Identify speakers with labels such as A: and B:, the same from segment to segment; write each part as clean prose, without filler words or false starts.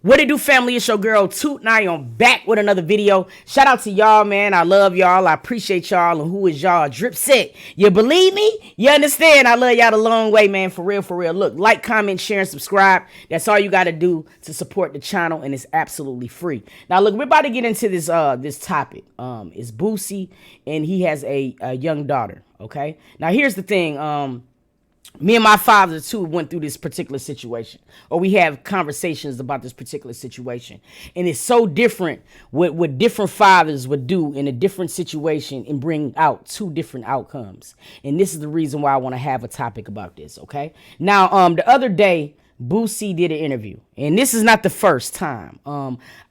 A: What it do, family? It's your girl Toot, and I am back with another video. Shout out to y'all, man. I love y'all. I appreciate y'all. And who is y'all? Drip set. You believe me? You understand? I love y'all the long way, man. For real, for real. Look, like, comment, share, and subscribe. That's all you got to do to support the channel, and it's absolutely free. Now, look, we're about to get into this topic. It's Boosie, and he has a young daughter. Okay. Now, here's the thing. Me and my father, too, went through this particular situation. Or we have conversations about this particular situation. And it's so different what different fathers would do in a different situation and bring out two different outcomes. And this is the reason why I want to have a topic about this, okay? Now, the other day, Boosie did an interview. And this is not the first time.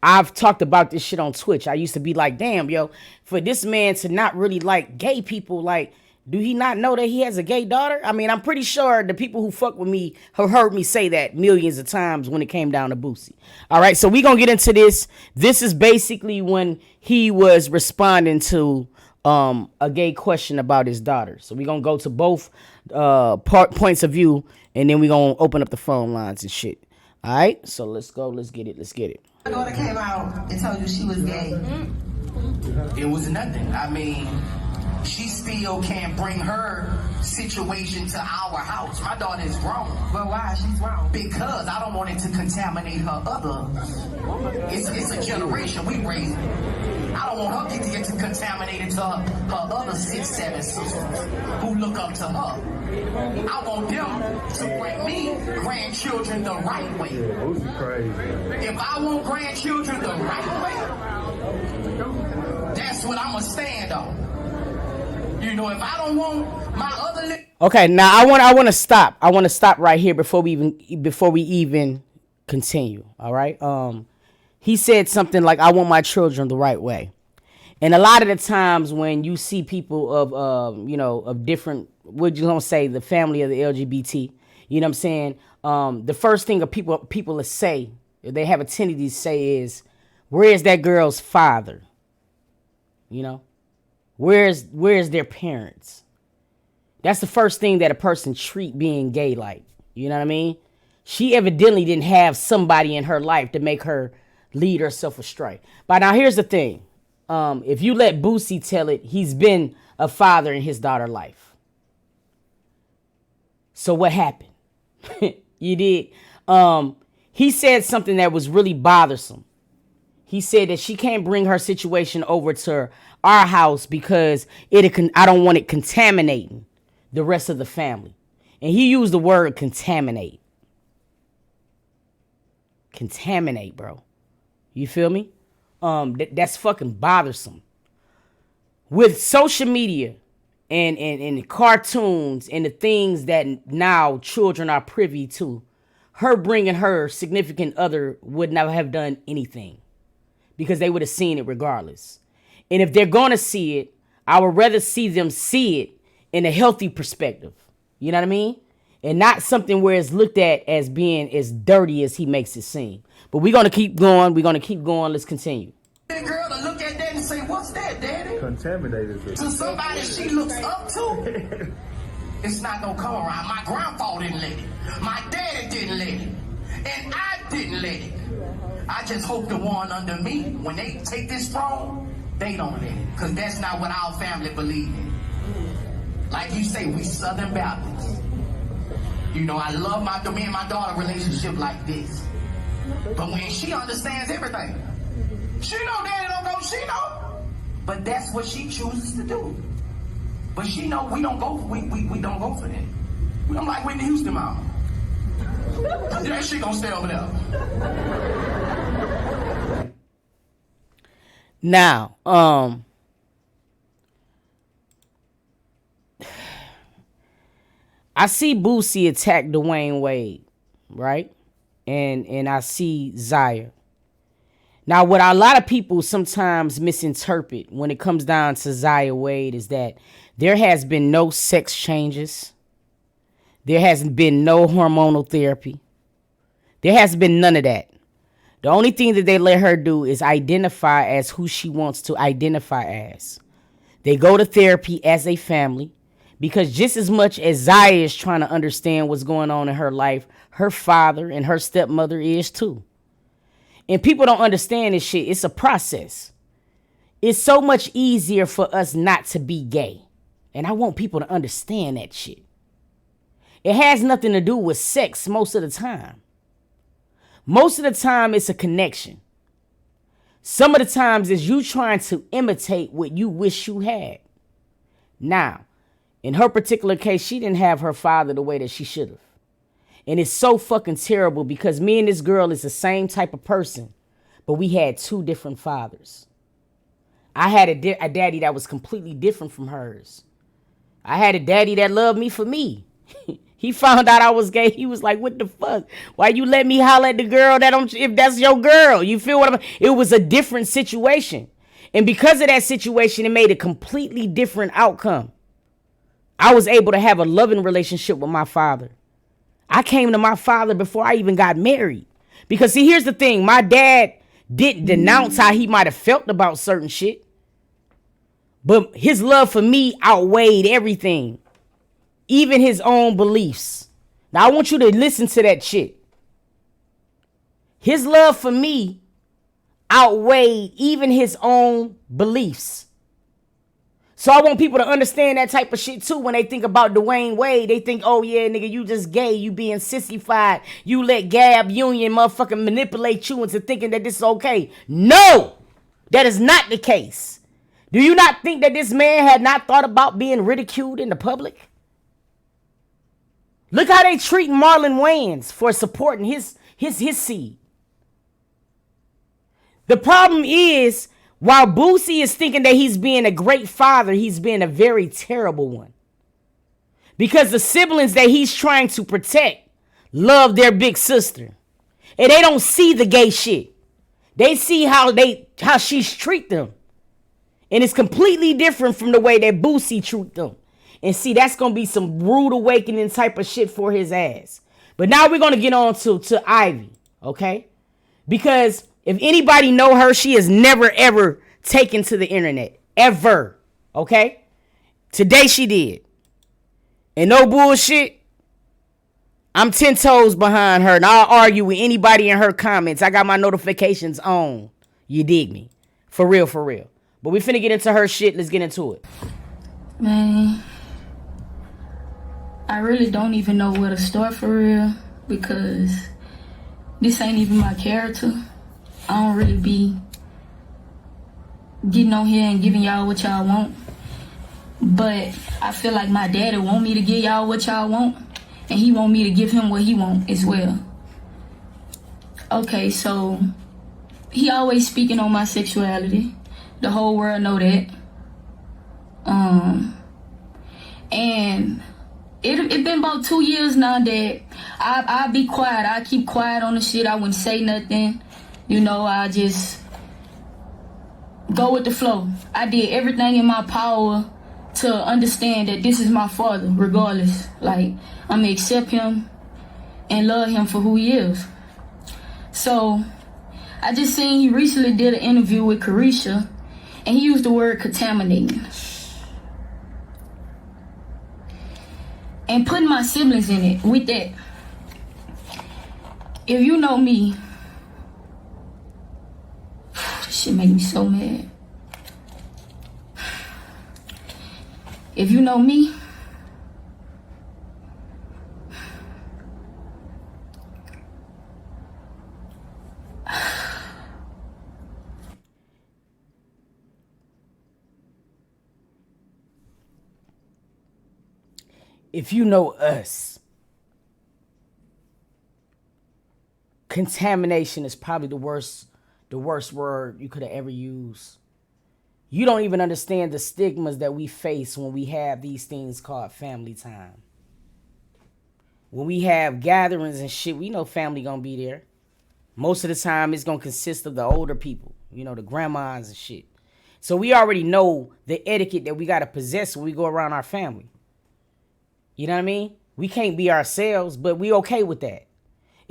A: I've talked about this shit on Twitch. I used to be like, damn, yo, for this man to not really like gay people, like, do he not know that he has a gay daughter? I mean, I'm pretty sure the people who fuck with me have heard me say that millions of times when it came down to Boosie. All right, so we're going to get into this. This is basically when he was responding to a gay question about his daughter. So we're going to go to both points of view, and then we're going to open up the phone lines and shit. All right, so let's go. Let's get it. Let's get it.
B: My daughter came out and told you she was gay.
C: It was nothing. I mean, she still can't bring her situation to our house. My daughter is grown.
B: But why? She's wrong.
C: Because I don't want it to contaminate her other. It's a generation we raising. I don't want her to get contaminated to her other 6, 7 sisters who look up to her. I want them to bring me grandchildren the right way. If I want grandchildren the right way, that's what I'm going to stand on. You know, if I don't want my other
A: okay, now I want to stop. I want to stop right here before we even continue. All right. He said something like, "I want my children the right way," and a lot of the times when you see people of of different, what you gonna say, the family of the LGBT, you know what I'm saying? The first thing people will say, they have a tendency to say is, "Where is that girl's father?" You know. Where's their parents? That's the first thing that a person treat being gay like. You know what I mean? She evidently didn't have somebody in her life to make her lead herself astray. But now here's the thing. If you let Boosie tell it, he's been a father in his daughter's life. So what happened? You did. He said something that was really bothersome. He said that she can't bring her situation over to our house because I don't want it contaminating the rest of the family. And he used the word contaminate. Contaminate, bro. You feel me? That's fucking bothersome. With social media and cartoons and the things that now children are privy to, her bringing her significant other would never have done anything, because they would have seen it regardless. And if they're going to see it, I would rather see them see it in a healthy perspective. You know what I mean? And not something where it's looked at as being as dirty as he makes it seem. But we're going to keep going. We're going to keep going. Let's continue.
C: Girl to look at that and say, "What's that, Daddy?"
D: Contaminated.
C: To somebody she looks up to, it's not going to come around. My grandpa didn't let it. My daddy didn't let it. And I didn't let it. I just hope the one under me, when they take this throne, they don't let it. Because that's not what our family believe in. Like you say, we Southern Baptists. You know, I love me and my daughter relationship like this. But when she understands everything, she know Daddy don't go, she know. But that's what she chooses to do. But she know we don't go for that. We don't like Whitney Houston, mama. Yeah, she gonna stay over there.
A: Now, I see Boosie attack Dwayne Wade, right? And I see Zaya. Now, what a lot of people sometimes misinterpret when it comes down to Zaya Wade is that there has been no sex changes. There hasn't been no hormonal therapy. There hasn't been none of that. The only thing that they let her do is identify as who she wants to identify as. They go to therapy as a family, because just as much as Zaya is trying to understand what's going on in her life, her father and her stepmother is too. And people don't understand this shit. It's a process. It's so much easier for us not to be gay. And I want people to understand that shit. It has nothing to do with sex most of the time. Most of the time, it's a connection. Some of the times, it's you trying to imitate what you wish you had. Now, in her particular case, she didn't have her father the way that she should have. And it's so fucking terrible because me and this girl is the same type of person, but we had two different fathers. I had a daddy that was completely different from hers. I had a daddy that loved me for me. He found out I was gay. He was like, what the fuck? Why you let me holler at the girl if that's your girl? You feel what I'm saying? It was a different situation. And because of that situation, it made a completely different outcome. I was able to have a loving relationship with my father. I came to my father before I even got married. Because see, here's the thing. My dad didn't denounce how he might have felt about certain shit. But his love for me outweighed everything. Even his own beliefs. Now, I want you to listen to that shit. His love for me outweighed even his own beliefs. So I want people to understand that type of shit too. When they think about Dwayne Wade, they think, oh yeah, nigga, you just gay. You being sissified. You let Gab Union motherfucking manipulate you into thinking that this is okay. No, that is not the case. Do you not think that this man had not thought about being ridiculed in the public? Look how they treat Marlon Wayans for supporting his seed. The problem is, while Boosie is thinking that he's being a great father, he's being a very terrible one. Because the siblings that he's trying to protect love their big sister. And they don't see the gay shit. They see how she's treat them. And it's completely different from the way that Boosie treat them. And see, that's going to be some rude awakening type of shit for his ass. But now we're going to get on to Ivy, okay? Because if anybody know her, she has never, ever taken to the internet. Ever, okay? Today she did. And no bullshit, I'm 10 toes behind her. And I'll argue with anybody in her comments. I got my notifications on. You dig me? For real, for real. But we finna get into her shit. Let's get into it.
D: Man, I really don't even know where to start for real, because this ain't even my character. I don't really be getting on here and giving y'all what y'all want. But I feel like my daddy want me to give y'all what y'all want, and he want me to give him what he want as well. Okay, so he always speaking on my sexuality. The whole world know that. And it been about 2 years now that I be quiet. I keep quiet on the shit. I wouldn't say nothing. You know, I just go with the flow. I did everything in my power to understand that this is my father, regardless. Like, I'm gonna accept him and love him for who he is. So, I just seen he recently did an interview with Carisha, and he used the word contaminating. And putting my siblings in it with that. If you know me, this shit make me so mad. If you know me,
A: if you know us, contamination is probably the worst word you could have ever used. You don't even understand the stigmas that we face when we have these things called family time. When we have gatherings and shit, we know family gonna be there. Most of the time, it's gonna consist of the older people, you know, the grandmas and shit. So we already know the etiquette that we gotta possess when we go around our family. You know what I mean? We can't be ourselves, but we okay with that.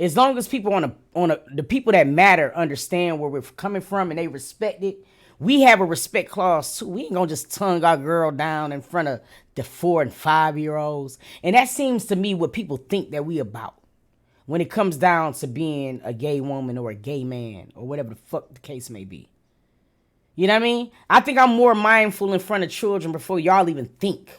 A: As long as people the people that matter understand where we're coming from and they respect it, we have a respect clause too. We ain't gonna just tongue our girl down in front of the 4 and 5 year olds. And that seems to me what people think that we about. when it comes down to being a gay woman or a gay man or whatever the fuck the case may be. You know what I mean? I think I'm more mindful in front of children before y'all even think.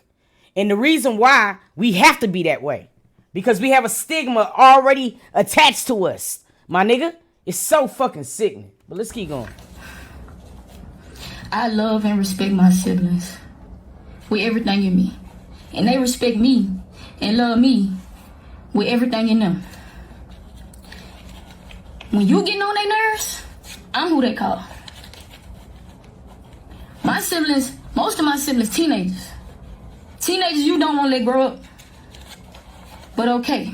A: And the reason why we have to be that way, because we have a stigma already attached to us. My nigga, it's so fucking sickening. But let's keep going.
D: I love and respect my siblings with everything in me. And they respect me and love me with everything in them. When you getting on their nerves, I'm who they call. My siblings, most of my siblings, teenagers. Teenagers you don't want to let grow up. But okay.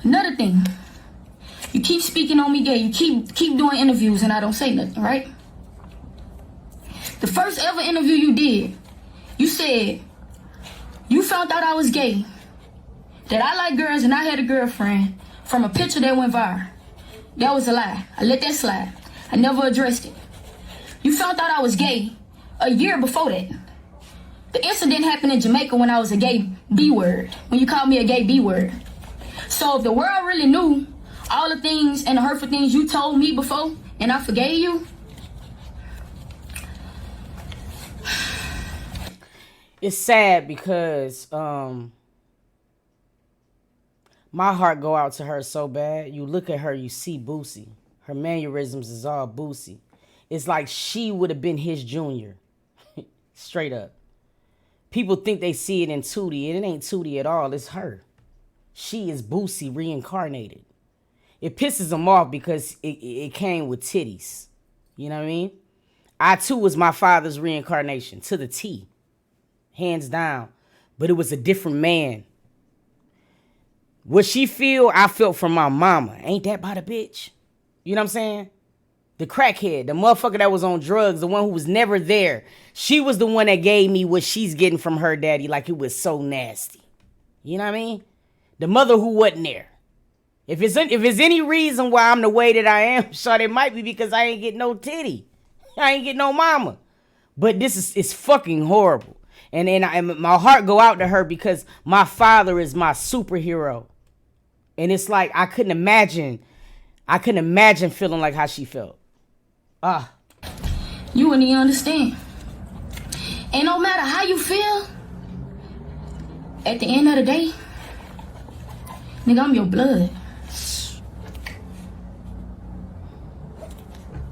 D: Another thing. You keep speaking on me gay. You keep doing interviews and I don't say nothing, right? The first ever interview you did, you said you found out I was gay, that I like girls and I had a girlfriend from a picture that went viral. That was a lie. I let that slide. I never addressed it. You found out I was gay a year before that. The incident happened in Jamaica when I was a gay B-word, when you called me a gay B-word. So if the world really knew all the things and the hurtful things you told me before and I forgave you,
A: it's sad because my heart go out to her so bad. You look at her, you see Boosie. Her mannerisms is all Boosie. It's like she would have been his junior. Straight up. People think they see it in Tootie, and it ain't Tootie at all. It's her. She is Boosie reincarnated. It pisses them off because it came with titties. You know what I mean? I too was my father's reincarnation to the T. Hands down. But it was a different man. What she feel, I felt from my mama. Ain't that about a bitch? You know what I'm saying? The crackhead, the motherfucker that was on drugs, the one who was never there. She was the one that gave me what she's getting from her daddy, like it was so nasty. You know what I mean? The mother who wasn't there. If it's any reason why I'm the way that I am, shot, it might be because I ain't get no titty. I ain't get no mama. But this is fucking horrible. And my heart go out to her because my father is my superhero. And it's like I couldn't imagine feeling like how she felt.
D: You wouldn't even understand. And no matter how you feel, at the end of the day, nigga, I'm your blood.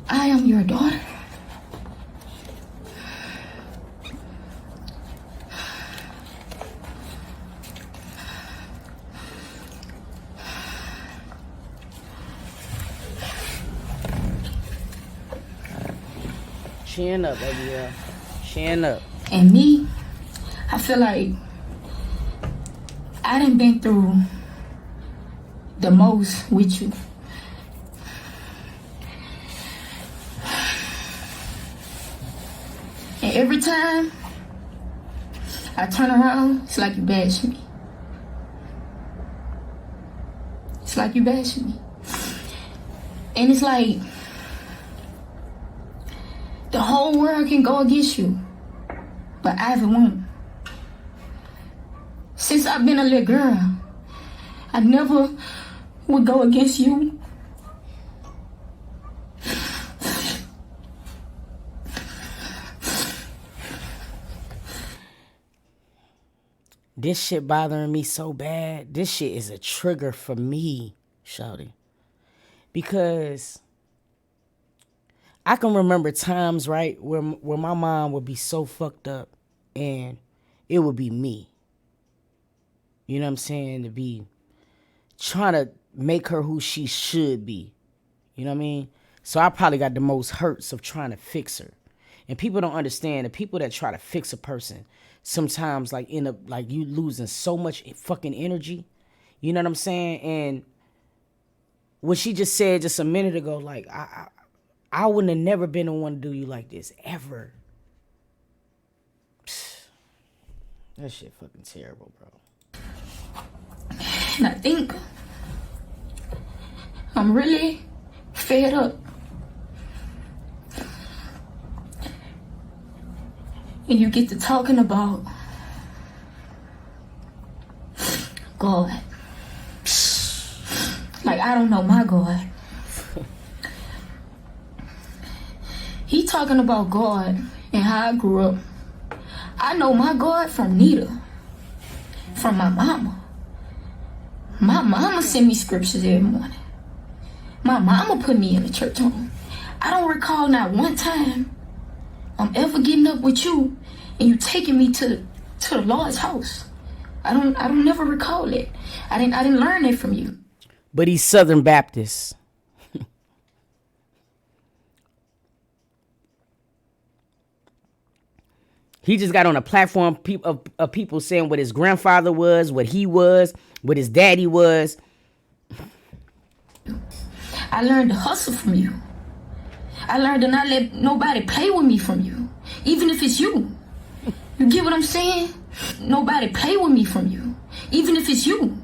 D: I am your daughter.
A: Chin up, baby girl. Chin up.
D: And me, I feel like I done been through the most with you. And every time I turn around, it's like you bash me. It's like you bash me. And it's like the whole world can go against you, but Ivy won't. Since I've been a little girl, I never would go against you.
A: This shit bothering me so bad. This shit is a trigger for me, shawty. Because I can remember times, right, where my mom would be so fucked up and it would be me. You know what I'm saying? To be trying to make her who she should be. You know what I mean? So I probably got the most hurts of trying to fix her. And people don't understand. The people that try to fix a person sometimes like end up like you losing so much fucking energy. You know what I'm saying? And what she just said just a minute ago, like I wouldn't have never been the one to do you like this, ever. That shit fucking terrible, bro.
D: And I think I'm really fed up. And you get to talking about God. like I don't know my God. He talking about God and how I grew up. I know my God from Nita, from my mama. My mama sent me scriptures every morning. My mama put me in the church home. I don't recall not one time I'm ever getting up with you and you taking me to the Lord's house. I don't never recall it. I didn't learn it from you.
A: But he's Southern Baptist. He just got on a platform of people saying what his grandfather was, what he was, what his daddy was.
D: I learned to hustle from you. I learned to not let nobody play with me from you, even if it's you. You get what I'm saying? Nobody play with me from you, even if it's you.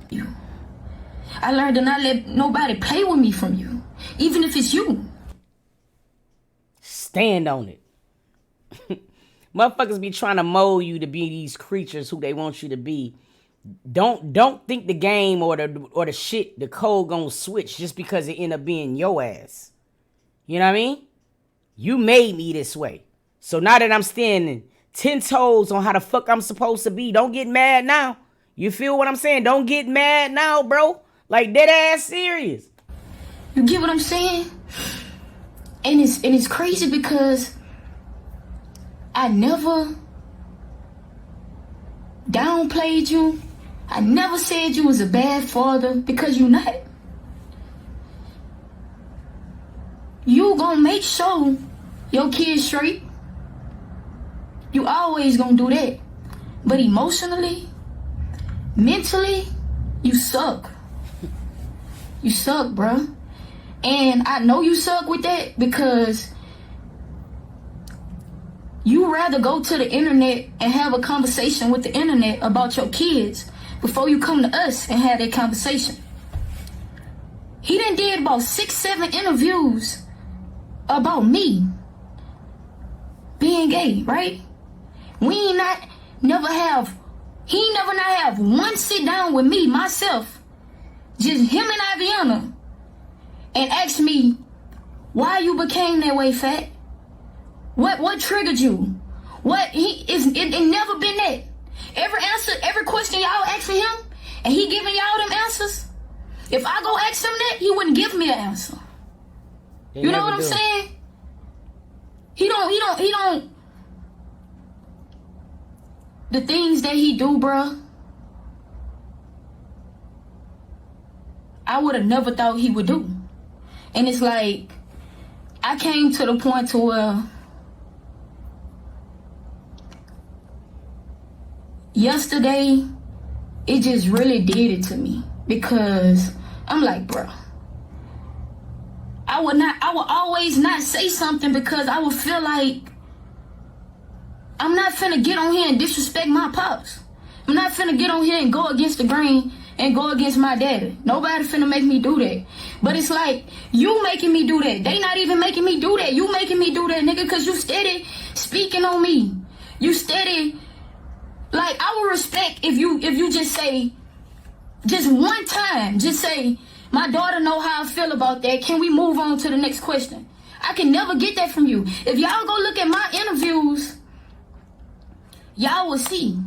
D: I learned to not let nobody play with me from you, even if it's you.
A: Stand on it. Motherfuckers be trying to mold you to be these creatures who they want you to be. Don't think the game or the shit, the code gonna switch just because it end up being your ass. You know what I mean? You made me this way. So now that I'm standing 10 toes on how the fuck I'm supposed to be, don't get mad now. You feel what I'm saying? Don't get mad now, bro. Like dead ass serious.
D: You get what I'm saying? And it's crazy because I never downplayed you. I never said you was a bad father, because you not. You gonna make sure your kids straight. You always gonna do that. But emotionally, mentally, you suck. You suck, bruh. And I know you suck with that because you rather go to the internet and have a conversation with the internet about your kids before you come to us and have that conversation. He done did about 6-7 interviews about me being gay, right? He never not have one sit down with me, myself, just him and Aviana, and ask me why you became that way, Fat. What triggered you? It never been that. Every question y'all asking him, and he giving y'all them answers. If I go ask him that, he wouldn't give me an answer. You know what I'm saying? He don't. The things that he do, bruh, I would have never thought he would do. And it's like, I came to the point to where yesterday, it just really did it to me. Because I'm like, bro, I would always not say something because I would feel like I'm not finna get on here and disrespect my pops. I'm not finna get on here and go against the grain and go against my daddy. Nobody finna make me do that. But it's like, you making me do that. They not even making me do that. You making me do that, nigga, because you steady speaking on me. You steady, like, I would respect if you just say, just one time, just say, my daughter know how I feel about that. Can we move on to the next question? I can never get that from you. If y'all go look at my interviews, y'all will see.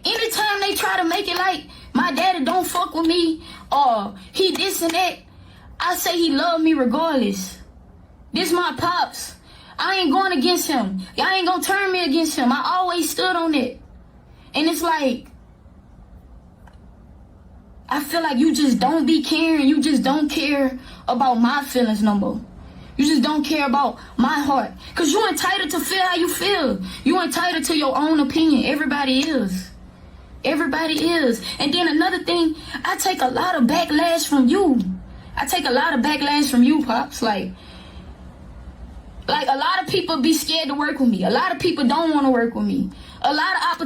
D: Anytime they try to make it like my daddy don't fuck with me or he this and that, I say he love me regardless. This my pops. I ain't going against him. Y'all ain't gonna turn me against him. I always stood on it. And it's like, I feel like you just don't be caring. You just don't care about my feelings no more. You just don't care about my heart. Because you're entitled to feel how you feel. You're entitled to your own opinion. Everybody is. Everybody is. And then another thing, I take a lot of backlash from you. I take a lot of backlash from you, Pops. Like a lot of people be scared to work with me. A lot of people don't want to work with me. A lot of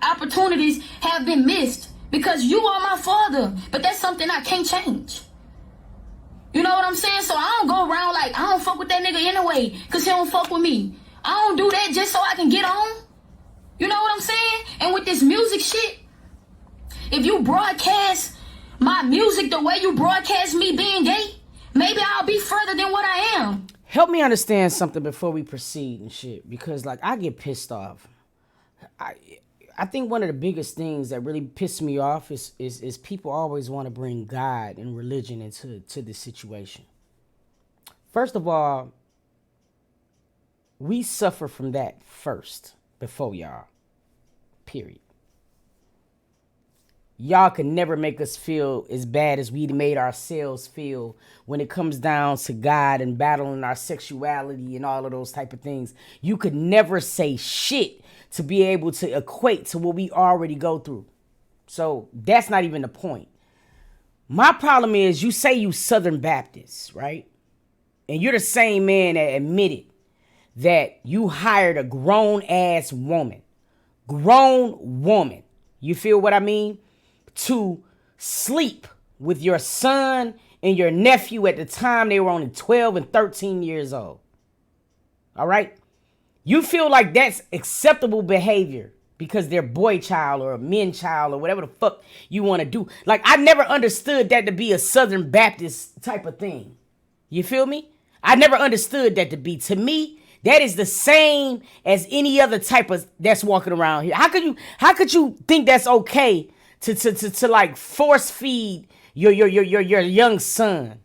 D: opportunities have been missed because you are my father. But that's something I can't change. You know what I'm saying? So I don't go around like, I don't fuck with that nigga anyway because he don't fuck with me. I don't do that just so I can get on. You know what I'm saying? And with this music shit, if you broadcast my music, the way you broadcast me being gay, maybe I'll be further than what I am.
A: Help me understand something before we proceed and shit, because like I get pissed off. I think one of the biggest things that really piss me off is people always want to bring God and religion into this situation. First of all, we suffer from that first before y'all. Period. Y'all can never make us feel as bad as we made ourselves feel when it comes down to God and battling our sexuality and all of those type of things. You could never say shit to be able to equate to what we already go through. So that's not even the point. My problem is you say you Southern Baptists, right? And you're the same man that admitted that you hired a grown ass woman. Grown woman. You feel what I mean? To sleep with your son and your nephew at the time they were only 12 and 13 years old. All right? You feel like that's acceptable behavior because they're boy child or a men child or whatever the fuck you want to do. Like, I never understood that to be a Southern Baptist type of thing. You feel me? I never understood that to be. To me, that is the same as any other type of that's walking around here. How could you think that's okay to like force feed your young son?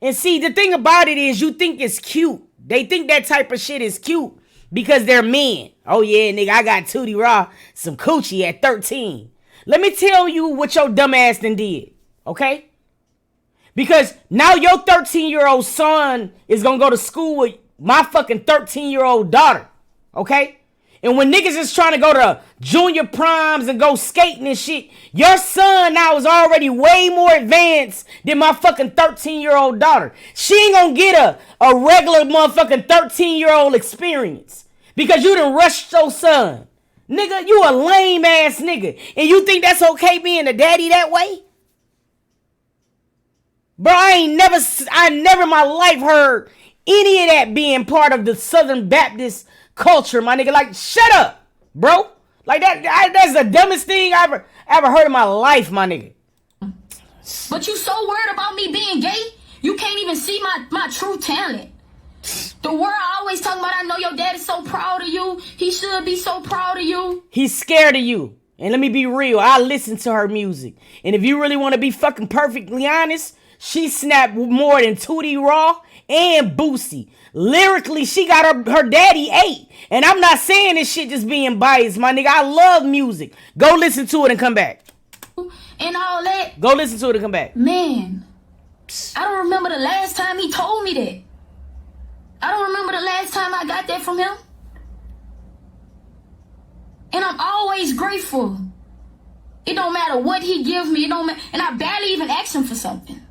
A: And see, the thing about it is you think it's cute. They think that type of shit is cute because they're men. Oh yeah, nigga, I got Tootie Raw some coochie at 13. Let me tell you what your dumb ass done did, okay? Because now your 13-year-old son is gonna go to school with my fucking 13-year-old daughter, okay? And when niggas is trying to go to junior primes and go skating and shit, your son now is already way more advanced than my fucking 13-year-old daughter. She ain't gonna get a regular motherfucking 13-year-old experience because you done rushed your son. Nigga, you a lame ass nigga. And you think that's okay being a daddy that way? Bro, I never in my life heard any of that being part of the Southern Baptist culture, my nigga. Like, shut up, bro. Like, that's the dumbest thing I ever heard in my life, my nigga.
D: But you so worried about me being gay, you can't even see my true talent. The world always talking about, I know your dad is so proud of you. He should be so proud of you.
A: He's scared of you. And let me be real, I listen to her music. And if you really want to be fucking perfectly honest, she snapped more than Tootie Raw and Boosie. Lyrically, she got her daddy 8. And I'm not saying this shit just being biased, my nigga. I love music. Go listen to it and come back.
D: And all that.
A: Go listen to it and come back.
D: Man, I don't remember the last time he told me that. I don't remember the last time I got that from him. And I'm always grateful. It don't matter what he gives me. It don't matter. And I barely even ask him for something.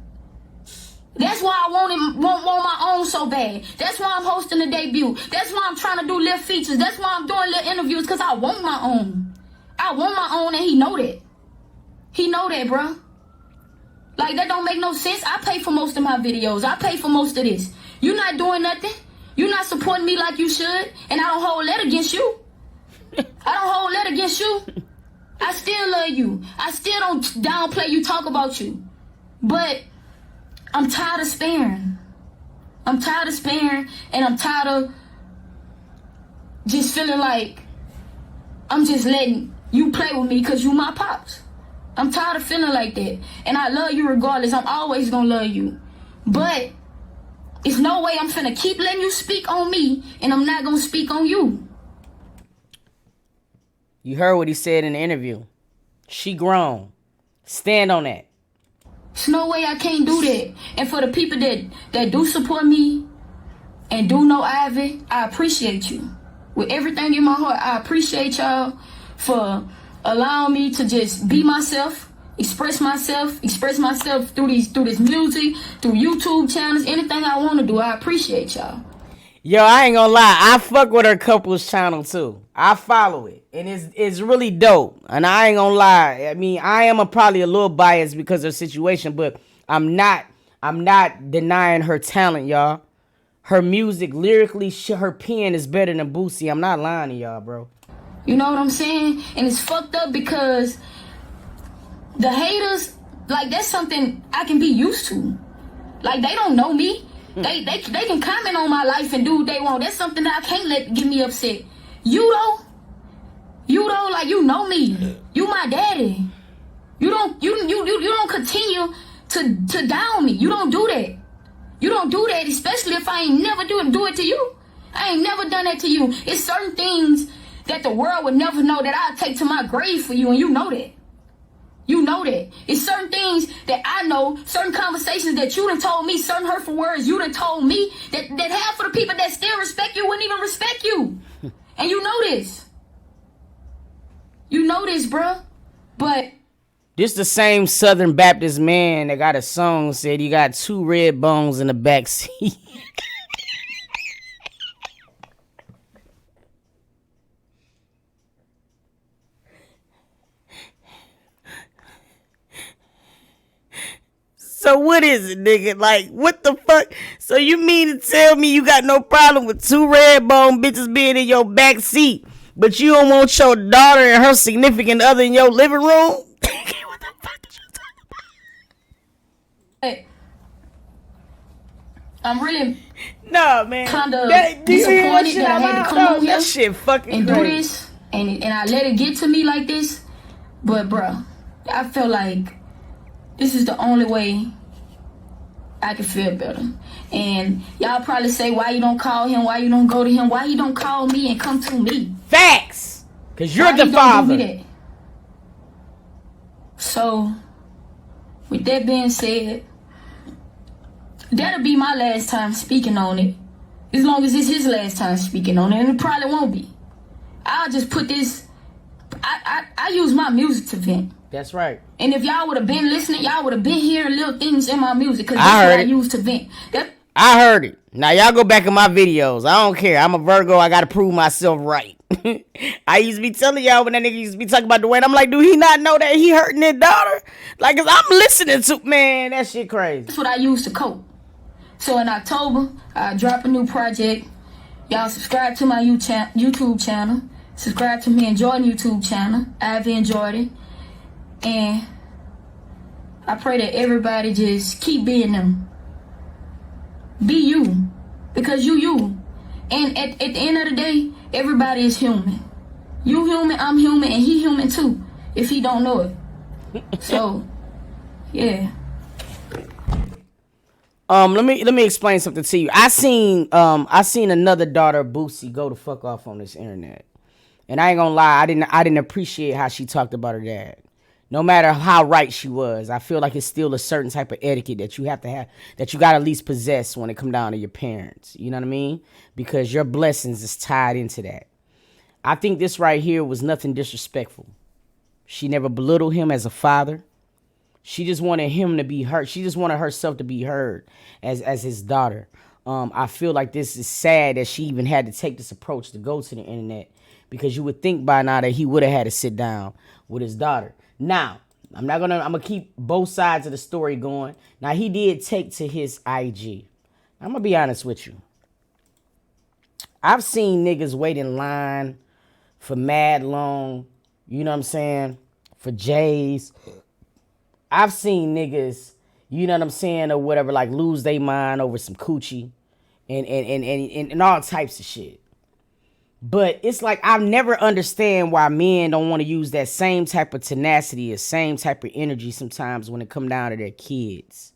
D: That's why I want my own so bad. That's why I'm hosting a debut. That's why I'm trying to do little features. That's why I'm doing little interviews, because I want my own. I want my own, and he know that. He know that, bro. Like, that don't make no sense. I pay for most of my videos. I pay for most of this. You're not doing nothing. You're not supporting me like you should, and I don't hold that against you. I don't hold that against you. I still love you. I still don't downplay you, talk about you. But I'm tired of sparing. I'm tired of sparing, and I'm tired of just feeling like I'm just letting you play with me because you my pops. I'm tired of feeling like that. And I love you regardless. I'm always gonna love you. But it's no way I'm finna keep letting you speak on me, and I'm not gonna speak on you.
A: You heard what he said in the interview. She grown. Stand on that.
D: There's no way I can't do that. And for the people that do support me and do know Ivy, I appreciate you. With everything in my heart, I appreciate y'all for allowing me to just be myself, express myself through this music, through YouTube channels, anything I want to do. I appreciate y'all.
A: Yo, I ain't gonna lie. I fuck with her couple's channel too. I follow it, and it's really dope. And I ain't gonna lie. I mean, I am probably a little biased because of her situation, but I'm not denying her talent, y'all. Her music, lyrically, her pen is better than Boosie. I'm not lying to y'all, bro.
D: You know what I'm saying? And it's fucked up because the haters, like, that's something I can be used to. Like, they don't know me. They can comment on my life and do what they want. That's something that I can't let get me upset. You though, like, you know me. You my daddy. You don't continue to down me. You don't do that. You don't do that, especially if I ain't never do it to you. I ain't never done that to you. It's certain things that the world would never know that I'll take to my grave for you, and you know that. You know that. It's certain things that I know, certain conversations that you done told me, certain hurtful words you done told me, that half of the people that still respect you wouldn't even respect you. And you know this. You know this, bruh. But
A: this the same Southern Baptist man that got a song said he got 2 red bones in the back seat. So what is it, nigga? Like, what the fuck? So you mean to tell me you got no problem with 2 red bone bitches being in your back seat, but you don't want your daughter and her significant other in your living room? What the fuck did you talk about?
D: I'm really
A: man.
D: kind of disappointed that I had to come on here
A: that shit fucking
D: and
A: crazy.
D: do this, and I let it get to me like this. But bruh, I feel like this is the only way I can feel better. And y'all probably say, why you don't call him? Why you don't go to him? Why you don't call me and come to me?
A: Facts. Because you're
D: Why
A: the
D: you don't do me
A: father.
D: that? So, with that being said, that'll be my last time speaking on it. As long as it's his last time speaking on it. And it probably won't be. I'll just put this... I use my music to vent.
A: That's right.
D: And if y'all would have been listening, y'all would have been hearing little things in my music, because that's what I use to vent.
A: I heard it. Now y'all go back in my videos. I don't care. I'm a Virgo. I gotta prove myself right. I used to be telling y'all when that nigga used to be talking about Dwayne, I'm like, do he not know that he hurting his daughter? Like, 'cause I'm listening to, man, that shit crazy.
D: That's what I use to cope. So in October, I drop a new project. Y'all subscribe to my YouTube channel. Subscribe to me and join YouTube channel. I've enjoyed it. And I pray that everybody just keep being them. Be you. Because you. And at the end of the day, everybody is human. You human, I'm human, and he human too, if he don't know it. So, yeah.
A: Let me explain something to you. I seen another daughter of Boosie go the fuck off on this internet. And I ain't gonna lie, I didn't appreciate how she talked about her dad. No matter how right she was, I feel like it's still a certain type of etiquette that you have to have, that you gotta at least possess when it come down to your parents. You know what I mean? Because your blessings is tied into that. I think this right here was nothing disrespectful. She never belittled him as a father. She just wanted him to be heard. She just wanted herself to be heard as his daughter. I feel like this is sad that she even had to take this approach to go to the internet, because you would think by now that he would have had to sit down with his daughter. Now, I'm gonna keep both sides of the story going. Now, he did take to his IG. I'm gonna be honest with you. I've seen niggas wait in line for mad long, you know what I'm saying, for J's. I've seen niggas, you know what I'm saying, or whatever, like lose their mind over some coochie and all types of shit. But it's like, I never understand why men don't want to use that same type of tenacity or same type of energy sometimes when it come down to their kids.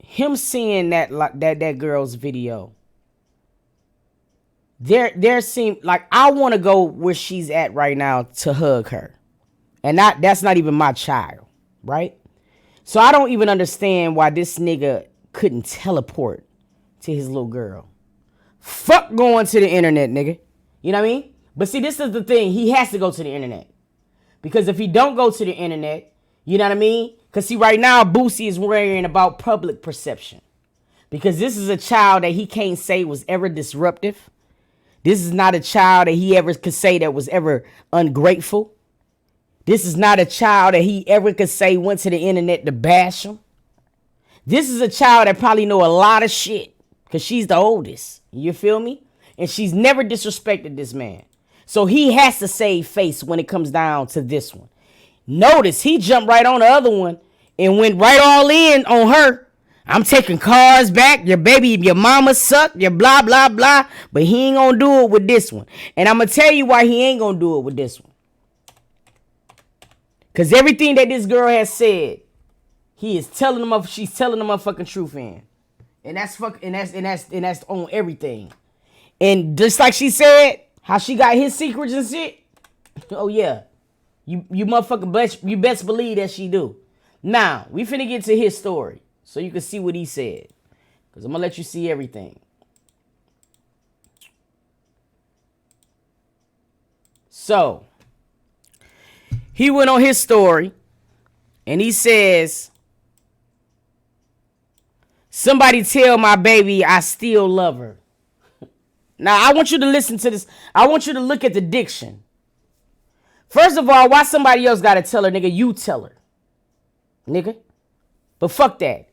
A: Him seeing that girl's video, there seem like I want to go where she's at right now to hug her. And that's not even my child, right? So I don't even understand why this nigga couldn't teleport to his little girl. Fuck going to the internet, nigga. You know what I mean? But see, this is the thing. He has to go to the internet. Because if he don't go to the internet, you know what I mean? Because see, right now, Boosie is worrying about public perception. Because this is a child that he can't say was ever disruptive. This is not a child that he ever could say that was ever ungrateful. This is not a child that he ever could say went to the internet to bash him. This is a child that probably know a lot of shit, because she's the oldest. You feel me? And she's never disrespected this man. So he has to save face when it comes down to this one. Notice he jumped right on the other one and went right all in on her. I'm taking cars back. Your baby, your mama sucked. Your blah, blah, blah. But he ain't going to do it with this one. And I'm going to tell you why he ain't going to do it with this one. Because everything that this girl has said, she's telling the motherfucking truth in. And that's on everything. And just like she said, how she got his secrets and shit. Oh yeah. You motherfucking best believe that she do. Now, we finna get to his story. So you can see what he said. Because I'm gonna let you see everything. So, he went on his story. And he says, somebody tell my baby I still love her. Now, I want you to listen to this. I want you to look at the diction. First of all, why somebody else got to tell her, nigga? You tell her. Nigga. But fuck that.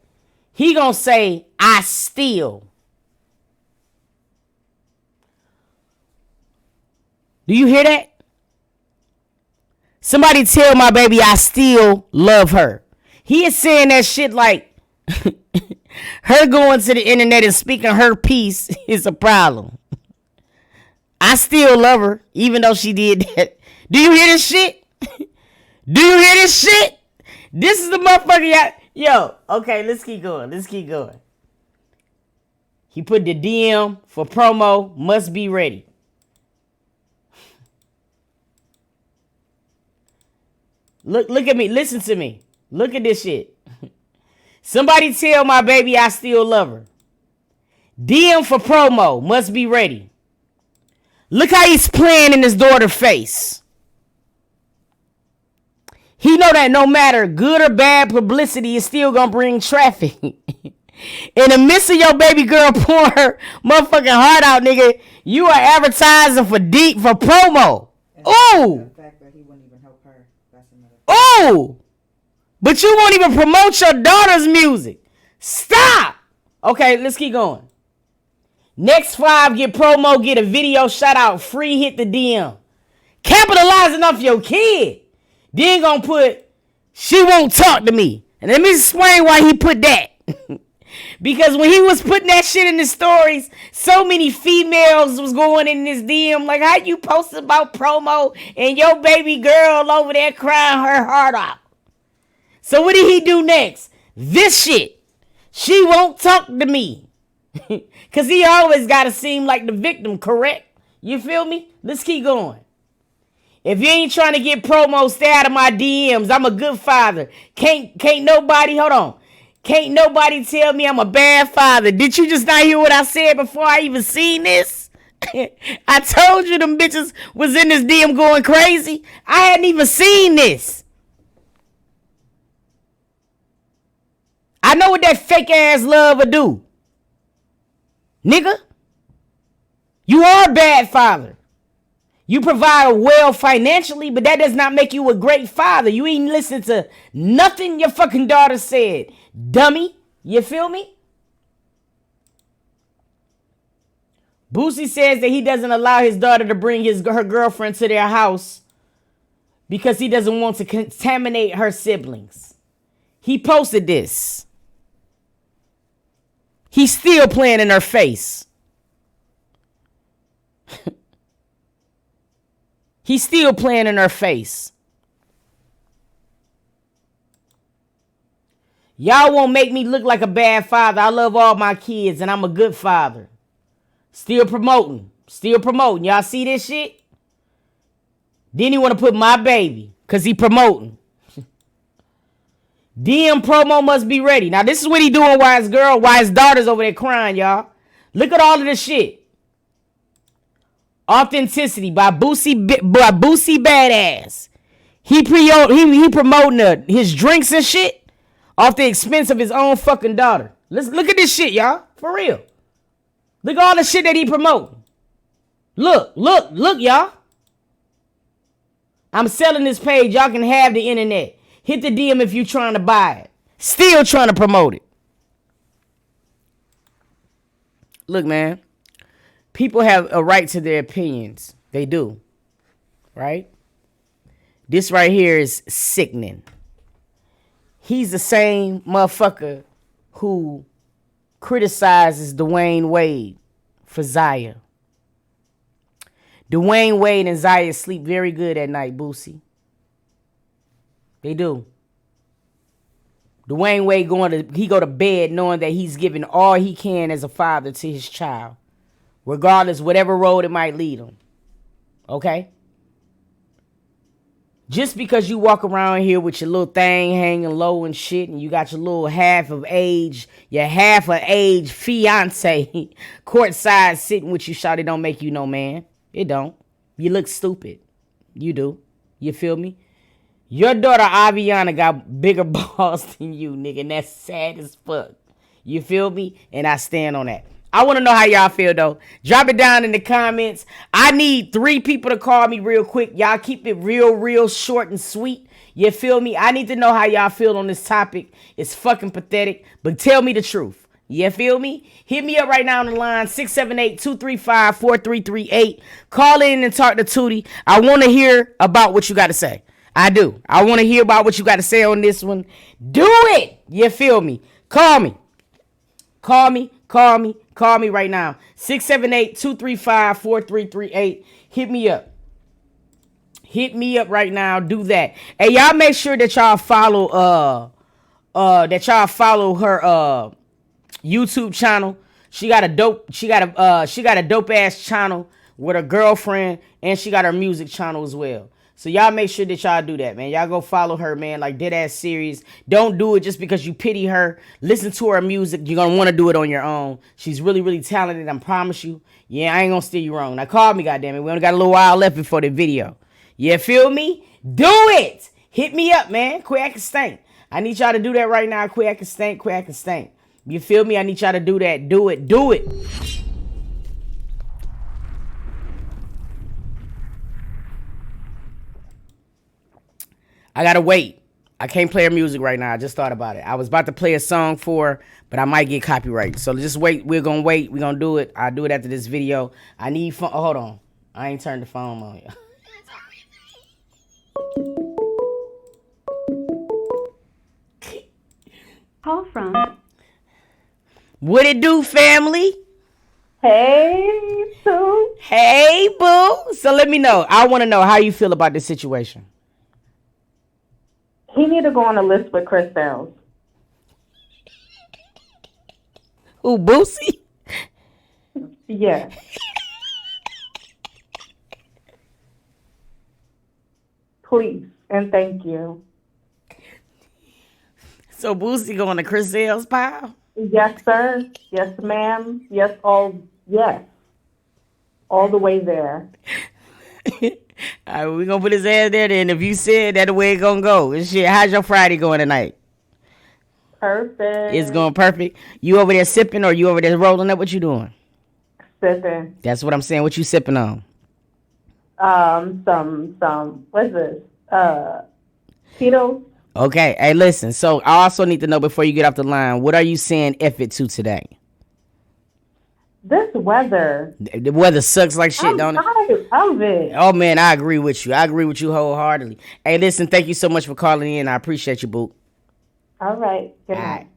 A: He gonna say, I still. Do you hear that? Somebody tell my baby I still love her. He is saying that shit like her going to the internet and speaking her piece is a problem. I still love her, even though she did that. Do you hear this shit? Do you hear this shit? This is the motherfucker. Yo, okay, let's keep going. He put the DM for promo, must be ready. Look at me. Listen to me. Look at this shit. Somebody tell my baby I still love her. DM for promo, must be ready. Look how he's playing in his daughter's face. He know that no matter good or bad publicity is still gonna bring traffic. In the midst of your baby girl pouring her motherfucking heart out, nigga, you are advertising for promo. Ooh.
E: The fact that he wouldn't even help her. That's another.
A: Ooh. But you won't even promote your daughter's music. Stop. Okay, let's keep going. Next 5 get promo, get a video shout out, free, hit the DM. Capitalizing off your kid. Then gonna put, she won't talk to me. And let me explain why he put that. Because when he was putting that shit in the stories, so many females was going in this DM. Like, how you posted about promo and your baby girl over there crying her heart out. So what did he do next? This shit. She won't talk to me. Because he always got to seem like the victim, correct? You feel me? Let's keep going. If you ain't trying to get promo, stay out of my DMs. I'm a good father. Can't nobody, hold on. Can't nobody tell me I'm a bad father. Did you just not hear what I said before I even seen this? I told you them bitches was in this DM going crazy. I hadn't even seen this. I know what that fake ass love will do. Nigga, you are a bad father. You provide well financially, but that does not make you a great father. You ain't listen to nothing your fucking daughter said. Dummy, you feel me? Boosie says that he doesn't allow his daughter to bring her girlfriend to their house because he doesn't want to contaminate her siblings. He posted this. He's still playing in her face. He's still playing in her face. Y'all won't make me look like a bad father. I love all my kids and I'm a good father. Still promoting. Y'all see this shit? Then he want to put my baby because he promoting. DM promo must be ready. Now, this is what he doing while his daughter's over there crying, y'all. Look at all of this shit. Authenticity by Boosie Badass. He promoting his drinks and shit off the expense of his own fucking daughter. Let's look at this shit, y'all. For real. Look at all the shit that he promoting. Look, y'all. I'm selling this page. Y'all can have the internet. Hit the DM if you're trying to buy it. Still trying to promote it. Look, man. People have a right to their opinions. They do. right? This right here is sickening. He's the same motherfucker who criticizes Dwayne Wade for Zaya. Dwayne Wade and Zaya sleep very good at night, Boosie. They do. Dwayne Wade go to bed knowing that he's giving all he can as a father to his child, regardless whatever road it might lead him. Okay? Just because you walk around here with your little thing hanging low and shit, and you got your little half of age fiance courtside sitting with you, shawty, don't make you no man. It don't. You look stupid. You do. You feel me? Your daughter Aviana got bigger balls than you, nigga, and that's sad as fuck. You feel me? And I stand on that. I want to know how y'all feel, though. Drop it down in the comments. I need 3 people to call me real quick. Y'all keep it real short and sweet. You feel me? I need to know how y'all feel on this topic. It's fucking pathetic, but tell me the truth. You feel me? Hit me up right now on the line, 678-235-4338. Call in and talk to Tootie. I want to hear about what you got to say. I do. I want to hear about what you got to say on this one. Do it. You feel me? Call me. Call me right now. 678-235-4338. Hit me up. Hit me up right now. Do that. Hey, y'all make sure that y'all follow her YouTube channel. She got a dope ass channel with her girlfriend, and she got her music channel as well. So y'all make sure that y'all do that, man. Y'all go follow her, man, like dead ass serious. Don't do it just because you pity her. Listen to her music. You're gonna want to do it on your own. She's really talented, I promise you. Yeah, I ain't gonna steer you wrong. Now call me, goddammit. We only got a little while left before the video. You feel me? Do it. Hit me up, man. Quack and stank. I need y'all to do that right now. Quack and stank. You feel me? I need y'all to do that. Do it. I gotta wait. I can't play her music right now. I just thought about it. I was about to play a song for her, but I might get copyright. So just wait. We're gonna wait. We're gonna do it. I'll do it after this video. I need phone. Oh, hold on. I ain't turned the phone on yet.
F: Call from.
A: What it do, family?
F: Hey, Sue.
A: Hey, boo. So let me know. I want to know how you feel about this situation.
F: He need to go on a list with Chris Sales.
A: Who, Boosie?
F: Yeah. Please and thank you.
A: So Boosie going to Chris Sales pile?
F: Yes, sir. Yes, ma'am. Yes, yes. All the way there.
A: All right, we're going to put his ass there then. If you said that the way it's going to go. And shit, how's your Friday going tonight?
F: Perfect.
A: It's going perfect. You over there sipping or you over there rolling up? What you doing?
F: Sipping.
A: That's what I'm saying. What you sipping on?
F: What's this? Tito's.
A: Okay. Hey, listen. So I also need to know before you get off the line, what are you saying F it to today?
F: This weather.
A: The weather sucks like shit, don't it?
F: I'm tired of it.
A: Oh, man, I agree with you. I agree with you wholeheartedly. Hey, listen, thank you so much for calling in. I appreciate you, boo.
F: All right. Good night.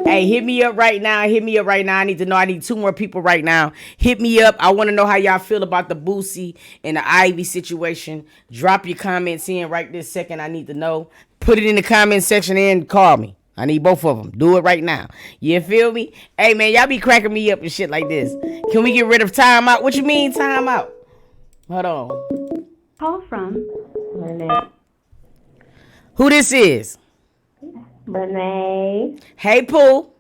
A: Hey, hit me up right now. I need to know. I need 2 more people right now. Hit me up. I want to know how y'all feel about the Boosie and the Ivy situation. Drop your comments in right this second. I need to know. Put it in the comment section and call me. I need both of them. Do it right now. You feel me? Hey, man, y'all be cracking me up and shit like this. Can we get rid of timeout? What you mean timeout? Hold on.
F: Call from Renee.
A: Who this is?
F: Renee.
A: Hey, Pooh.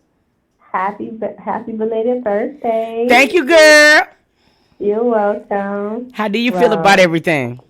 F: Happy belated birthday.
A: Thank you, girl.
F: You're welcome.
A: How do you feel about everything?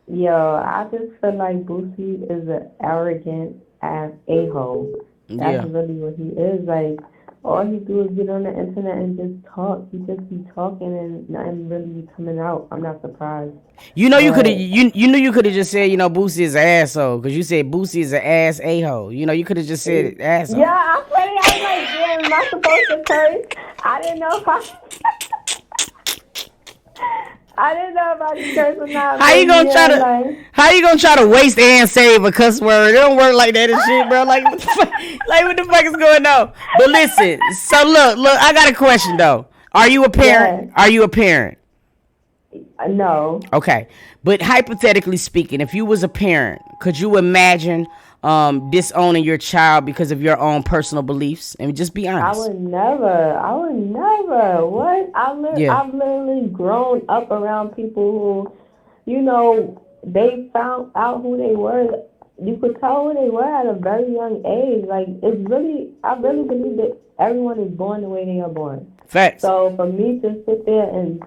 F: Yo, I just feel like Boosie is an arrogant ass a-hole. That's really what he is. Like, all he do is get on the internet and just talk. He just be talking and nothing really coming out. I'm not surprised. You know,
A: you could have you could have just said, Boosie is an asshole, because you said Boosie is an ass a-hole. You could have just said asshole.
F: Yeah, I'm funny. I was like, damn, am I supposed to curse? I didn't know if I didn't know about the curse or not.
A: How you gonna try to?
F: Like,
A: How you gonna try to waste and save a cuss word? It don't work like that and shit, bro. Like what the fuck? Like what the fuck is going on? But listen. So look. I got a question though. Are you a parent?
F: Yeah.
A: Are you a parent?
F: no.
A: Okay. But hypothetically speaking, if you was a parent, could you imagine disowning your child because of your own personal beliefs? And just be
F: I
A: honest.
F: would never. What?
A: Yeah.
F: I've literally grown up around people who, they found out who they were. You could tell who they were at a very young age. Like, I really believe that everyone is born the way they are born.
A: Facts.
F: So for me to sit there and,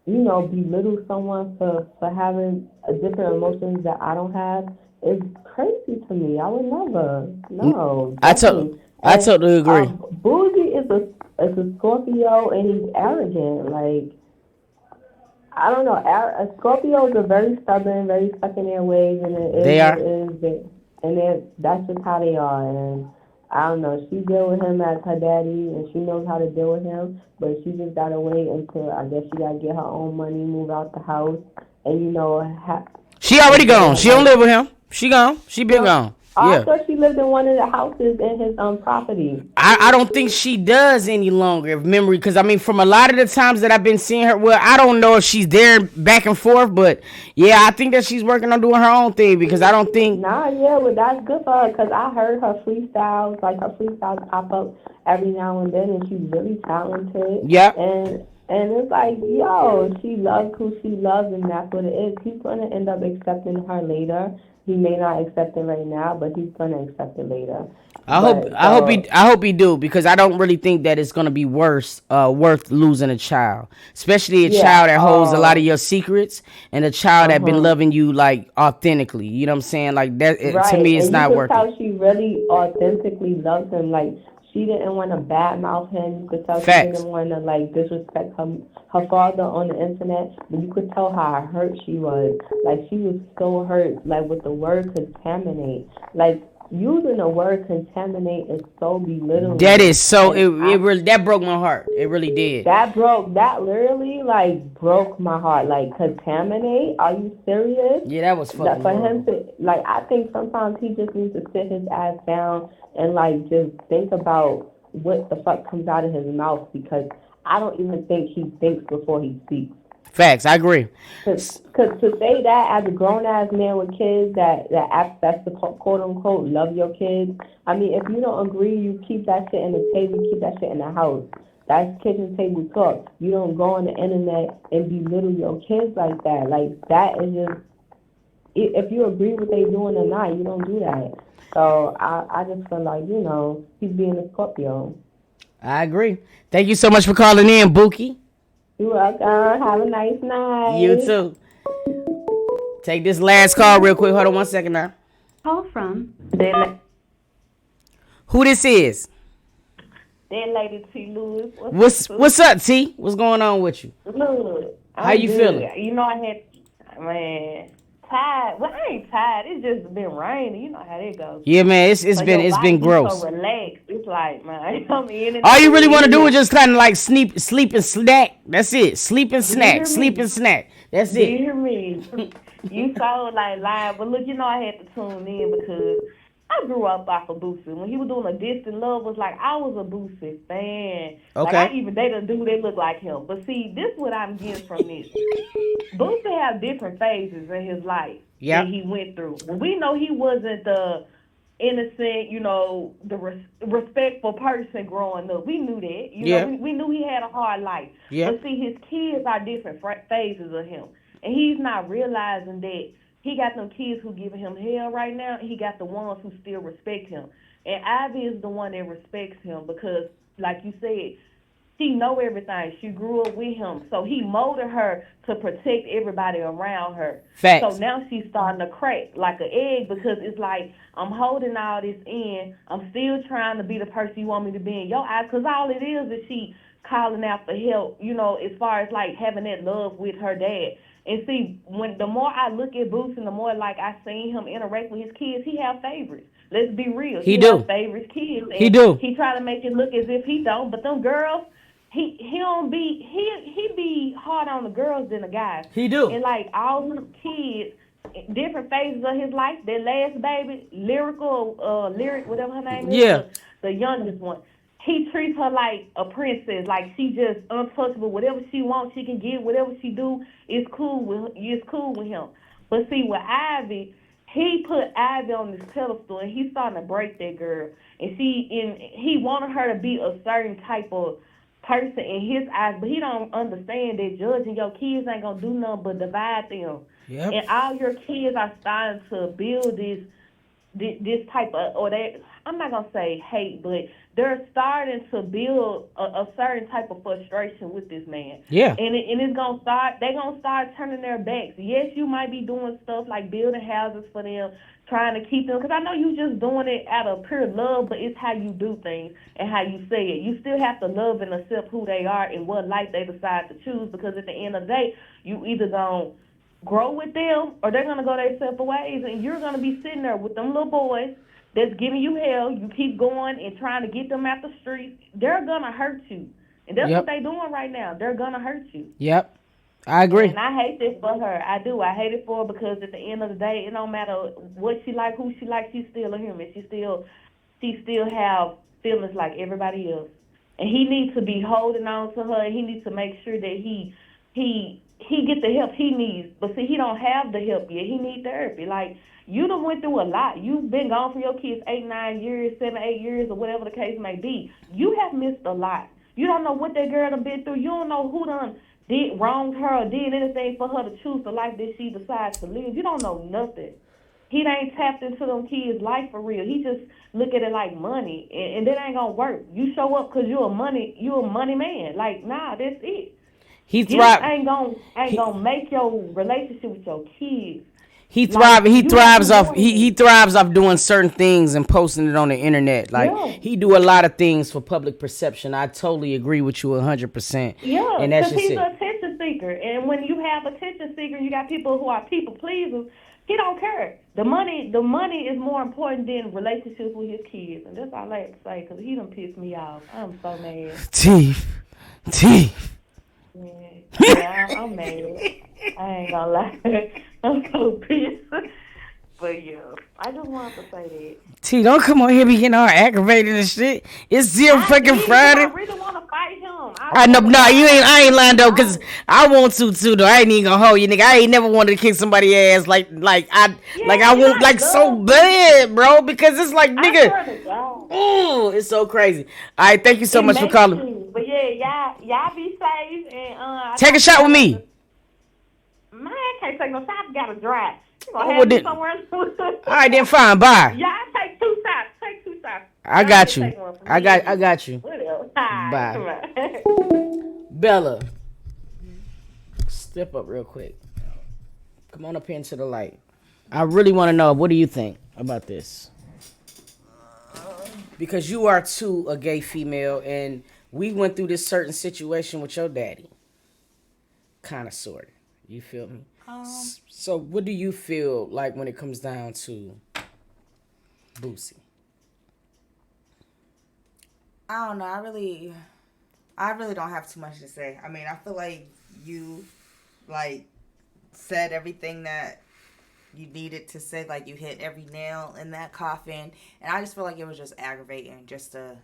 F: belittle someone for having a different emotions that I don't have is crazy to me. I would never. No.
A: I totally agree.
F: Boosie is a Scorpio and he's arrogant. Like, I don't know. Scorpios are very stubborn, very stuck in their ways, and that's just how they are. And I don't know. She deal with him as her daddy, and she knows how to deal with him. But she just gotta wait until I guess she gotta get her own money, move out the house, and
A: She already gone. She don't live with him. She gone. She been gone.
F: I
A: Yeah.
F: thought she lived in one of the houses in his property.
A: I don't think she does any longer, if memory, because I mean, from a lot of the times that I've been seeing her, well, I don't know if she's there back and forth, but yeah, I think that she's working on doing her own thing because I don't think.
F: Nah, yeah, well, that's good for her because I heard her freestyles, like her freestyles pop up every now and then, and she's really talented.
A: Yeah.
F: And it's like, yo, she loves who she loves, and that's what it is. He's gonna end up accepting her later. He may not accept it right now, but he's gonna accept it later.
A: I hope he do, because I don't really think that it's gonna be worth losing a child, especially a child that holds a lot of your secrets and a child that been loving you like authentically. You know what I'm saying? Like that to me, it's not worth it.
F: You could tell she really authentically loves him. Like, she didn't want to badmouth him. You could tell
A: Facts.
F: She didn't want to like disrespect her father on the internet. But you could tell how hurt she was. Like, she was so hurt. Like, with the word contaminate. Like, using the word contaminate is so belittling.
A: That is so. It really that broke my heart. It really did.
F: That literally like broke my heart. Like, contaminate? Are you serious?
A: Yeah, that was fucking.
F: For him to like, I think sometimes he just needs to sit his ass down and like just think about what the fuck comes out of his mouth, because I don't even think he thinks before he speaks.
A: Facts, I agree.
F: Cause to say that as a grown ass man with kids that's the quote unquote love your kids. I mean, if you don't agree, you keep that shit in the table, you keep that shit in the house. That's kitchen table talk. You don't go on the internet and belittle your kids like that. Like, that is just, if you agree with they doing or not, you don't do that. So I just feel like, he's being a Scorpio.
A: I agree. Thank you so much for calling in, Bookie.
F: You're welcome. Have a nice night.
A: You too. Take this last call real quick. Hold on 1 second now.
G: Call from
A: Who this is?
F: That lady T. Lewis.
A: What's up, T? What's going on with you?
F: Look,
A: How you feeling?
F: I had, tired. Well, I ain't tired. It's just been raining. You know how that goes.
A: Yeah, man. It's been gross.
F: So relaxed. It's like, man, I'm in it.
A: All you really want to do is just kind of like sleep and snack. That's it. Sleep and snack. Sleep and snack. That's it.
F: You hear me? You so like lying, but look, I had to tune in because I grew up off of Boosie. When he was doing A Distant Love, was like, I was a Boosie fan.
A: Okay.
F: Like, I even dated a dude that looked like him. But see, this is what I'm getting from this. Boosie have different phases in his life that he went through. We know he wasn't the innocent, the respectful person growing up. We knew that. We knew he had a hard life.
A: Yeah.
F: But see, his kids are different phases of him. And he's not realizing that he got them kids who giving him hell right now, and he got the ones who still respect him. And Ivy is the one that respects him because, like you said, she know everything. She grew up with him. So he molded her to protect everybody around her.
A: Facts.
F: So now she's starting to crack like an egg because it's like, I'm holding all this in. I'm still trying to be the person you want me to be in your eyes, because all it is she calling out for help, as far as like having that love with her dad. And see, the more I look at Boosie and the more like I seen him interact with his kids, he have favorites. Let's be real.
A: He do.
F: Have favorites kids. And
A: he do.
F: He try to make it look as if he don't, but them girls, he don't be he be hard on the girls than the guys.
A: He do.
F: And like all his kids, different phases of his life. Their last baby, lyric, whatever her name is,
A: Yeah.
F: the youngest one. He treats her like a princess, like she just untouchable. Whatever she wants, she can get. Whatever she do, it's cool with him. But see, with Ivy, he put Ivy on this pedestal, and he's starting to break that girl. And he wanted her to be a certain type of person in his eyes, but he don't understand that judging your kids ain't gonna do nothing but divide them.
A: Yep.
F: And all your kids are starting to build this type of, or they, I'm not gonna say hate, but they're starting to build a certain type of frustration with this man.
A: Yeah.
F: And it's gonna start. They're gonna start turning their backs. Yes, you might be doing stuff like building houses for them, trying to keep them. Because I know you just doing it out of pure love, but it's how you do things and how you say it. You still have to love and accept who they are and what life they decide to choose. Because at the end of the day, you either gonna grow with them or they're gonna go their separate ways, and you're gonna be sitting there with them little boys that's giving you hell. You keep going and trying to get them out the streets. They're gonna hurt you, and that's what they're doing right now. They're gonna hurt you.
A: Yep, I agree.
F: And I hate this for her. I do. I hate it for her because at the end of the day, it don't matter what she like, who she like. She's still a human. She still have feelings like everybody else. And he needs to be holding on to her. And he needs to make sure that he get the help he needs. But see, he don't have the help yet. He needs therapy. Like, you done went through a lot. You've been gone from your kids 8, 9 years, 7, 8 years, or whatever the case may be. You have missed a lot. You don't know what that girl done been through. You don't know who done did wronged her or did anything for her to choose the life that she decides to live. You don't know nothing. He ain't tapped into them kids' life for real. He just look at it like money, and that ain't gonna work. You show up because you're a money man. Like, nah, that's it.
A: He
F: ain't gonna make your relationship with your kids.
A: He thrives off doing certain things and posting it on the internet. Like, he do a lot of things for public perception. I totally agree with you 100%.
F: Yeah,
A: and that's
F: because
A: just
F: he's an attention seeker. And when you have attention seeker, you got people who are people pleasers. He don't care. The money is more important than relationships with his kids. And that's all I have to say, because he done pissed me off. I'm so mad.
A: Teeth.
F: Yeah, I'm mad. I ain't gonna lie. I'm so pissed. But yeah, I just wanted to say that.
A: T, don't come on here be getting all aggravated and shit. It's still fucking Friday.
F: I really want to fight him.
A: I know, nah, I ain't lying though, cause I want to too though. I ain't even gonna hold you, nigga. I ain't never wanted to kick somebody's ass like I want like so bad, bro. Because it's like, nigga, it's so crazy. All right, thank you so much for calling.
F: But yeah, y'all be safe and
A: take a shot with me.
F: Man, I can't take no shot. I gotta drive.
A: Well, then, all right, then fine. Bye.
F: Y'all take 2 shots. Take 2 shots.
A: I got you. I got you.
F: Bye.
A: Bella, step up real quick. Come on up here into the light. I really want to know, what do you think about this? Because you are too a gay female, and we went through this certain situation with your daddy. Kind of, sort of. You feel me? So what do you feel like when it comes down to Boosie?
E: I don't know. I really don't have too much to say. I mean, I feel like you said everything that you needed to say. Like, you hit every nail in that coffin, and I just feel like it was just aggravating just to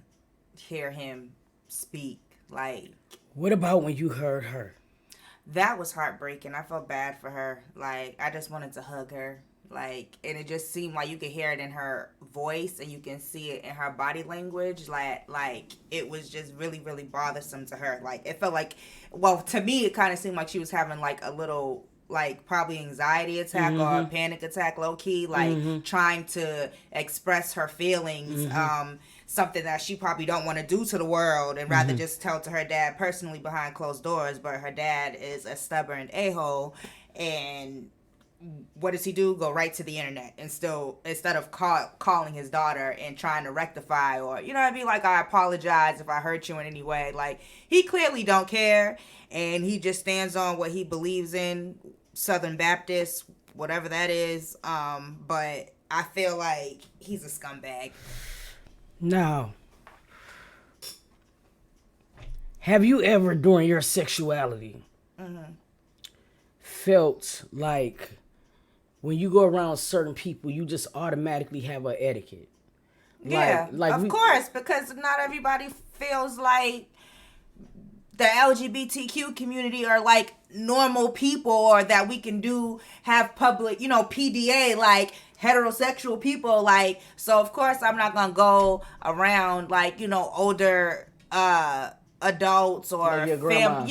E: hear him speak. Like,
A: what about when you heard her?
E: That was heartbreaking. I felt bad for her. Like, I just wanted to hug her. Like, and it just seemed like you could hear it in her voice and you can see it in her body language. Like it was just really, really bothersome to her. Like, it felt like, well, to me, it kind of seemed like she was having like a little, like, probably anxiety attack or a panic attack, low key, like trying to express her feelings. Something that she probably don't want to do to the world and rather just tell to her dad personally behind closed doors. But her dad is a stubborn a-hole, and what does he do? Go right to the internet and still, instead of calling his daughter and trying to rectify, or, you know what I mean? Like, I apologize if I hurt you in any way. Like, he clearly don't care, and he just stands on what he believes in, Southern Baptist, whatever that is. But I feel like he's a scumbag.
A: Now, Have you ever, during your sexuality, felt like when you go around certain people, you just automatically have an etiquette?
E: Yeah, of course, because not everybody feels like the LGBTQ community are like normal people, or that we can have public, PDA like heterosexual people. Like, so of course I'm not gonna go around like, older adults or
A: like your grandma.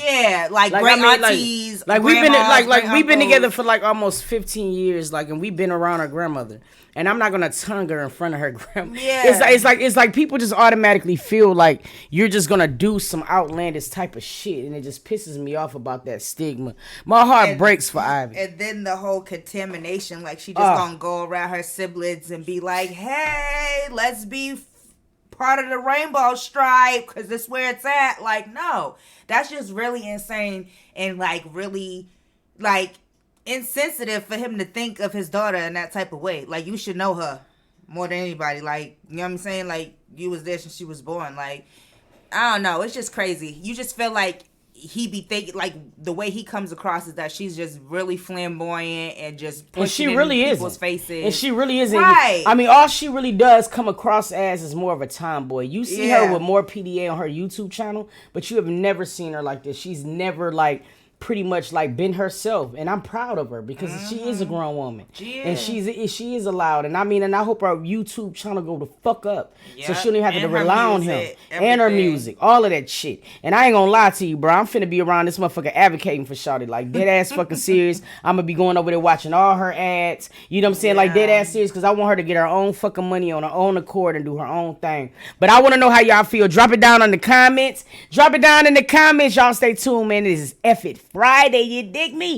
E: like great aunties,
A: like we've been together for like almost 15 years, like, and we've been around our grandmother, and I'm not gonna tongue her in front of her grandma. It's like people just automatically feel like you're just gonna do some outlandish type of shit, and it just pisses me off about that stigma. My heart breaks for Ivy.
E: And then the whole contamination, like she just gonna go around her siblings and be like, hey, let's be part of the rainbow stripe because that's where it's at. Like, no, that's just really insane and like really like insensitive for him to think of his daughter in that type of way. Like, you should know her more than anybody. Like, you know what I'm saying? Like, you was there since she was born. Like, I don't know, it's just crazy. You just feel like he be thinking, like, the way he comes across is that she's just really flamboyant and just pushing people's faces.
A: And she really isn't.
E: Right.
A: I mean, all she really does come across as is more of a tomboy. You see her with more PDA on her YouTube channel, but you have never seen her like this. She's never, like, pretty much like been herself, and I'm proud of her because she is a grown woman, and she is allowed. And I mean, and I hope her YouTube channel go the fuck up, so she don't even have to rely on him and her music, all of that shit. And I ain't gonna lie to you, bro, I'm finna be around this motherfucker advocating for Shawty, like dead ass fucking serious. I'm gonna be going over there watching all her ads, you know what I'm saying, like dead ass serious, because I want her to get her own fucking money on her own accord and do her own thing. But I want to know how y'all feel. Drop it down in the comments. Y'all stay tuned, man. This is F It Friday, you dig me?